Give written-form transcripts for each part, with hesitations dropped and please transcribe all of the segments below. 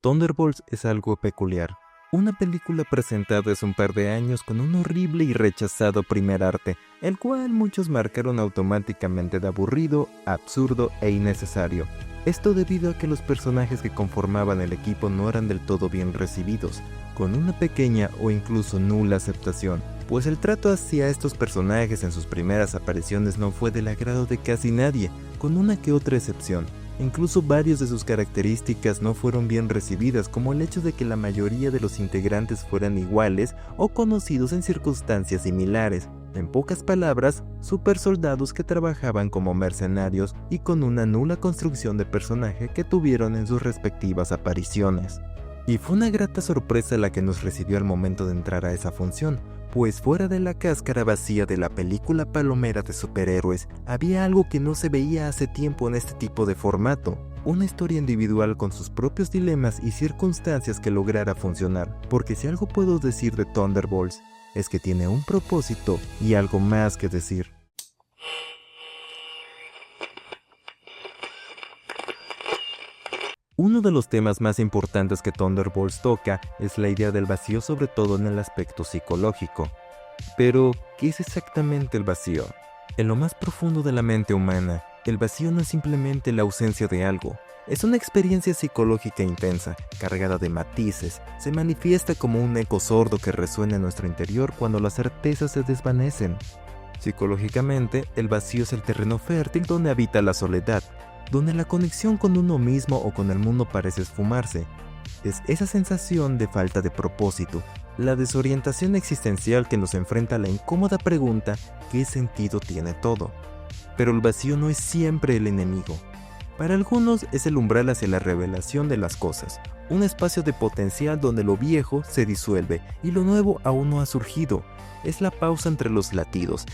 Thunderbolts es algo peculiar. Una película presentada hace un par de años con un horrible y rechazado primer arte, el cual muchos marcaron automáticamente de aburrido, absurdo e innecesario. Esto debido a que los personajes que conformaban el equipo no eran del todo bien recibidos, con una pequeña o incluso nula aceptación, pues el trato hacia estos personajes en sus primeras apariciones no fue del agrado de casi nadie, con una que otra excepción. Incluso varias de sus características no fueron bien recibidas, como el hecho de que la mayoría de los integrantes fueran iguales o conocidos en circunstancias similares. En pocas palabras, supersoldados que trabajaban como mercenarios y con una nula construcción de personaje que tuvieron en sus respectivas apariciones. Y fue una grata sorpresa la que nos recibió al momento de entrar a esa función, pues fuera de la cáscara vacía de la película palomera de superhéroes, había algo que no se veía hace tiempo en este tipo de formato, una historia individual con sus propios dilemas y circunstancias que lograra funcionar, porque si algo puedo decir de Thunderbolts, es que tiene un propósito y algo más que decir. Uno de los temas más importantes que Thunderbolts toca es la idea del vacío, sobre todo en el aspecto psicológico. Pero, ¿qué es exactamente el vacío? En lo más profundo de la mente humana, el vacío no es simplemente la ausencia de algo. Es una experiencia psicológica intensa, cargada de matices. Se manifiesta como un eco sordo que resuena en nuestro interior cuando las certezas se desvanecen. Psicológicamente, el vacío es el terreno fértil donde habita la soledad, donde la conexión con uno mismo o con el mundo parece esfumarse. Es esa sensación de falta de propósito, la desorientación existencial que nos enfrenta a la incómoda pregunta: ¿qué sentido tiene todo? Pero el vacío no es siempre el enemigo. Para algunos es el umbral hacia la revelación de las cosas, un espacio de potencial donde lo viejo se disuelve y lo nuevo aún no ha surgido. Es la pausa entre los latidos,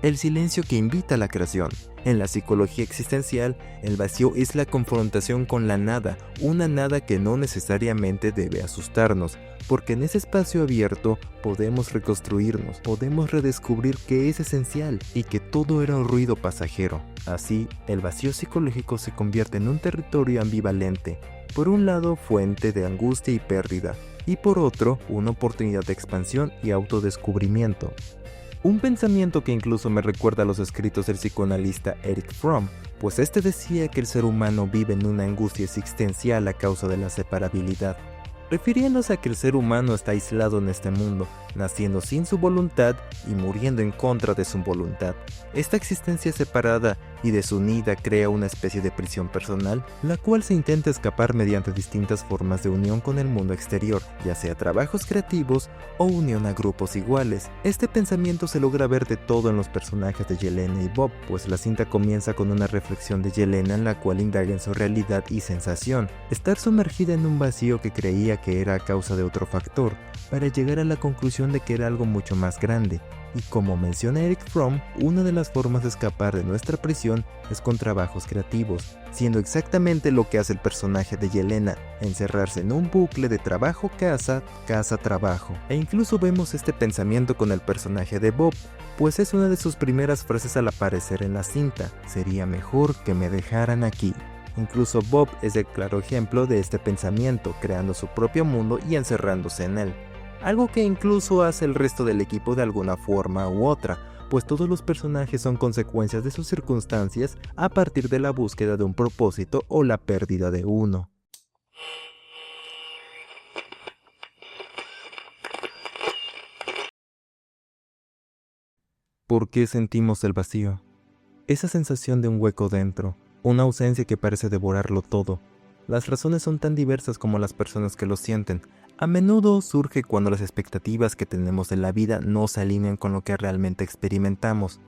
el silencio que invita a la creación. En la psicología existencial, el vacío es la confrontación con la nada, una nada que no necesariamente debe asustarnos, porque en ese espacio abierto podemos reconstruirnos, podemos redescubrir que es esencial y que todo era un ruido pasajero. Así, el vacío psicológico se convierte en un territorio ambivalente, por un lado fuente de angustia y pérdida, y por otro, una oportunidad de expansión y autodescubrimiento. Un pensamiento que incluso me recuerda a los escritos del psicoanalista Erich Fromm, pues este decía que el ser humano vive en una angustia existencial a causa de la separabilidad, refiriéndose a que el ser humano está aislado en este mundo, naciendo sin su voluntad y muriendo en contra de su voluntad. Esta existencia separada y desunida crea una especie de prisión personal, la cual se intenta escapar mediante distintas formas de unión con el mundo exterior, ya sea trabajos creativos o unión a grupos iguales. Este pensamiento se logra ver de todo en los personajes de Yelena y Bob, pues la cinta comienza con una reflexión de Yelena en la cual indaga en su realidad y sensación, estar sumergida en un vacío que creía que era a causa de otro factor, para llegar a la conclusión de que era algo mucho más grande. Y como menciona Erich Fromm, una de las formas de escapar de nuestra prisión es con trabajos creativos, siendo exactamente lo que hace el personaje de Yelena, encerrarse en un bucle de trabajo-casa, casa-trabajo. E incluso vemos este pensamiento con el personaje de Bob, pues es una de sus primeras frases al aparecer en la cinta: sería mejor que me dejaran aquí. Incluso Bob es el claro ejemplo de este pensamiento, creando su propio mundo y encerrándose en él. Algo que incluso hace el resto del equipo de alguna forma u otra, pues todos los personajes son consecuencias de sus circunstancias a partir de la búsqueda de un propósito o la pérdida de uno. ¿Por qué sentimos el vacío? Esa sensación de un hueco dentro, una ausencia que parece devorarlo todo. Las razones son tan diversas como las personas que lo sienten. A menudo surge cuando las expectativas que tenemos de la vida no se alinean con lo que realmente experimentamos.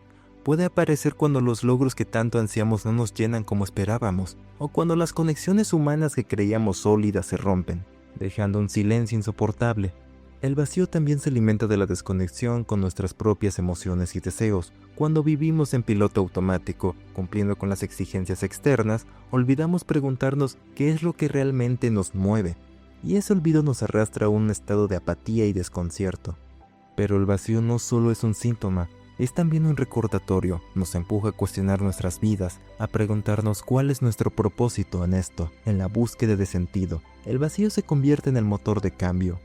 Puede aparecer cuando los logros que tanto ansiamos no nos llenan como esperábamos, o cuando las conexiones humanas que creíamos sólidas se rompen, dejando un silencio insoportable. El vacío también se alimenta de la desconexión con nuestras propias emociones y deseos. Cuando vivimos en piloto automático, cumpliendo con las exigencias externas, olvidamos preguntarnos qué es lo que realmente nos mueve, y ese olvido nos arrastra a un estado de apatía y desconcierto. Pero el vacío no solo es un síntoma, Es también un recordatorio, nos empuja a cuestionar nuestras vidas, a preguntarnos cuál es nuestro propósito en esto, en la búsqueda de sentido. El vacío se convierte en el motor de cambio.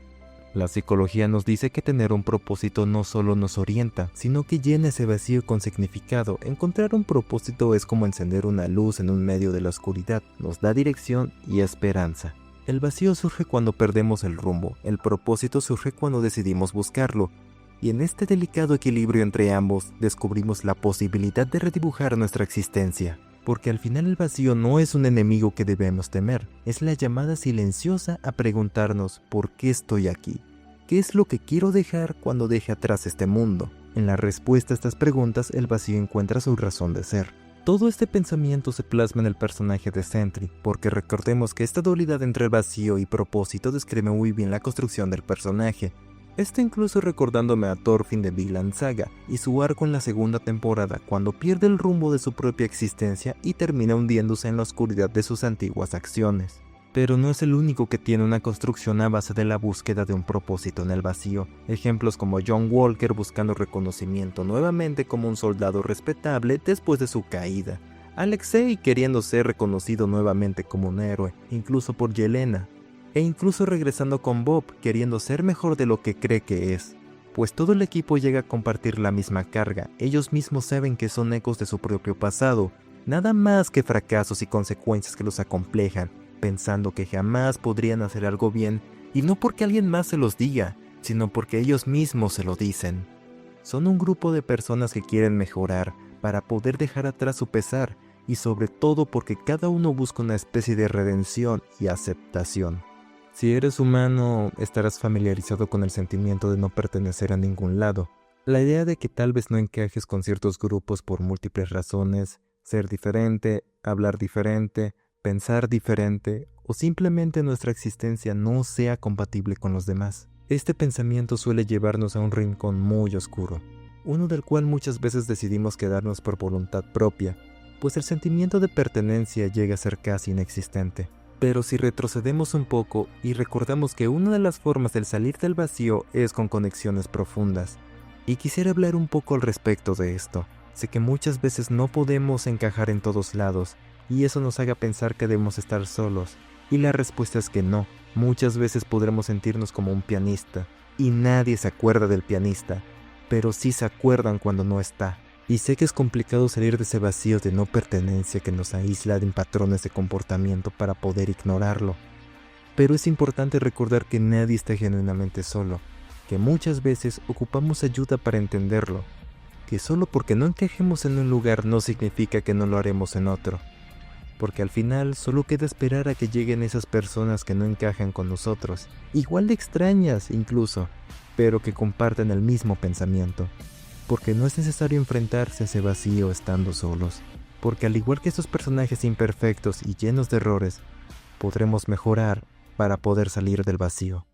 La psicología nos dice que tener un propósito no solo nos orienta, sino que llena ese vacío con significado. Encontrar un propósito es como encender una luz en un medio de la oscuridad, nos da dirección y esperanza. El vacío surge cuando perdemos el rumbo, el propósito surge cuando decidimos buscarlo. Y en este delicado equilibrio entre ambos, descubrimos la posibilidad de redibujar nuestra existencia. Porque al final el vacío no es un enemigo que debemos temer, es la llamada silenciosa a preguntarnos ¿por qué estoy aquí? ¿Qué es lo que quiero dejar cuando deje atrás este mundo? En la respuesta a estas preguntas, el vacío encuentra su razón de ser. Todo este pensamiento se plasma en el personaje de Sentry, porque recordemos que esta dualidad entre el vacío y propósito describe muy bien la construcción del personaje. Esto incluso recordándome a Thorfinn de Vinland Saga y su arco en la segunda temporada cuando pierde el rumbo de su propia existencia y termina hundiéndose en la oscuridad de sus antiguas acciones. Pero no es el único que tiene una construcción a base de la búsqueda de un propósito en el vacío. Ejemplos como John Walker buscando reconocimiento nuevamente como un soldado respetable después de su caída. Alexei queriendo ser reconocido nuevamente como un héroe, incluso por Yelena. E incluso regresando con Bob, queriendo ser mejor de lo que cree que es. Pues todo el equipo llega a compartir la misma carga, ellos mismos saben que son ecos de su propio pasado, nada más que fracasos y consecuencias que los acomplejan, pensando que jamás podrían hacer algo bien, y no porque alguien más se los diga, sino porque ellos mismos se lo dicen. Son un grupo de personas que quieren mejorar, para poder dejar atrás su pesar, y sobre todo porque cada uno busca una especie de redención y aceptación. Si eres humano, estarás familiarizado con el sentimiento de no pertenecer a ningún lado. La idea de que tal vez no encajes con ciertos grupos por múltiples razones, ser diferente, hablar diferente, pensar diferente, o simplemente nuestra existencia no sea compatible con los demás. Este pensamiento suele llevarnos a un rincón muy oscuro, uno del cual muchas veces decidimos quedarnos por voluntad propia, pues el sentimiento de pertenencia llega a ser casi inexistente. Pero si retrocedemos un poco y recordamos que una de las formas del salir del vacío es con conexiones profundas, y quisiera hablar un poco al respecto de esto. Sé que muchas veces no podemos encajar en todos lados, y eso nos haga pensar que debemos estar solos, y la respuesta es que no. Muchas veces podremos sentirnos como un pianista, y nadie se acuerda del pianista, pero sí se acuerdan cuando no está. Y sé que es complicado salir de ese vacío de no pertenencia que nos aísla en patrones de comportamiento para poder ignorarlo. Pero es importante recordar que nadie está genuinamente solo, que muchas veces ocupamos ayuda para entenderlo, que solo porque no encajemos en un lugar no significa que no lo haremos en otro, porque al final solo queda esperar a que lleguen esas personas que no encajan con nosotros, igual de extrañas incluso, pero que comparten el mismo pensamiento. Porque no es necesario enfrentarse a ese vacío estando solos, porque al igual que estos personajes imperfectos y llenos de errores, podremos mejorar para poder salir del vacío.